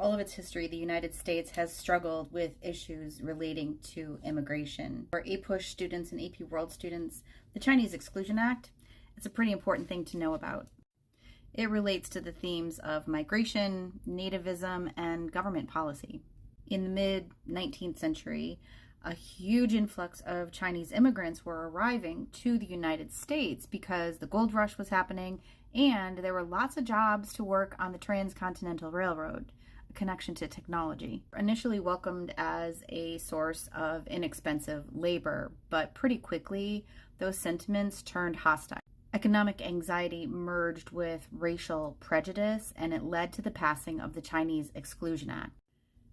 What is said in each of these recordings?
all of its history, the United States has struggled with issues relating to immigration. For APUSH students and AP World students, the Chinese Exclusion Act, it's a pretty important thing to know about. It relates to the themes of migration, nativism, and government policy. In the mid-19th century, a huge influx of Chinese immigrants were arriving to the United States because the gold rush was happening and there were lots of jobs to work on the Transcontinental Railroad, a connection to technology. Initially welcomed as a source of inexpensive labor, but pretty quickly those sentiments turned hostile. Economic anxiety merged with racial prejudice, and it led to the passing of the Chinese Exclusion Act.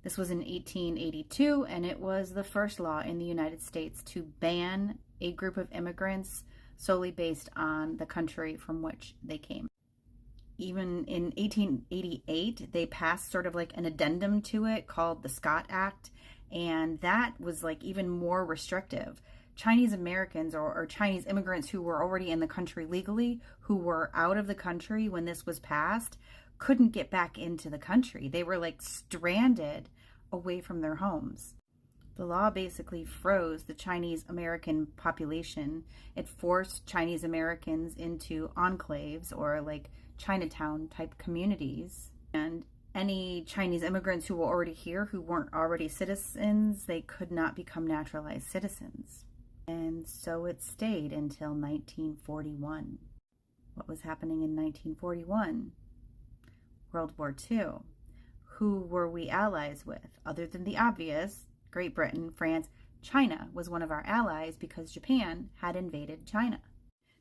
This was in 1882, and it was the first law in the United States to ban a group of immigrants solely based on the country from which they came. Even in 1888, they passed sort of like an addendum to it called the Scott Act, and that was like even more restrictive. Chinese Americans or Chinese immigrants who were already in the country legally, who were out of the country when this was passed, couldn't get back into the country. They were like stranded away from their homes. The law basically froze the Chinese American population. It forced Chinese Americans into enclaves or like Chinatown type communities. And any Chinese immigrants who were already here who weren't already citizens, they could not become naturalized citizens. And so it stayed until 1941. What was happening in 1941? World War II. Who were we allies with? Other than the obvious, Great Britain, France, China was one of our allies because Japan had invaded China.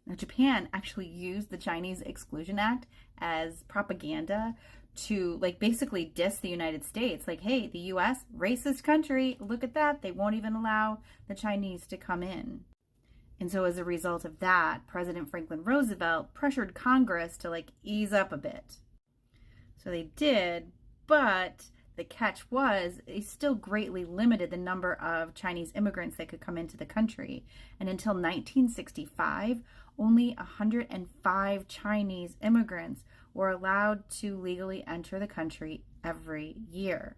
Now, Japan actually used the Chinese Exclusion Act as propaganda to like basically diss the United States. Like, hey, the US, racist country, look at that. They won't even allow the Chinese to come in. And so as a result of that, President Franklin Roosevelt pressured Congress to like ease up a bit. So they did, but the catch was they still greatly limited the number of Chinese immigrants that could come into the country. And until 1965, only 105 Chinese immigrants were allowed to legally enter the country every year.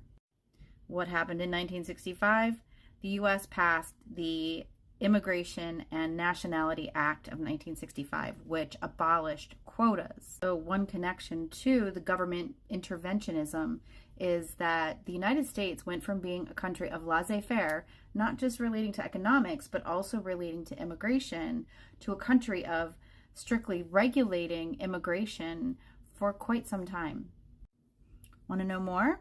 What happened in 1965? The U.S. passed the Immigration and Nationality Act of 1965, which abolished quotas. So one connection to the government interventionism is that the United States went from being a country of laissez-faire, not just relating to economics, but also relating to immigration, to a country of strictly regulating immigration for quite some time. Want to know more?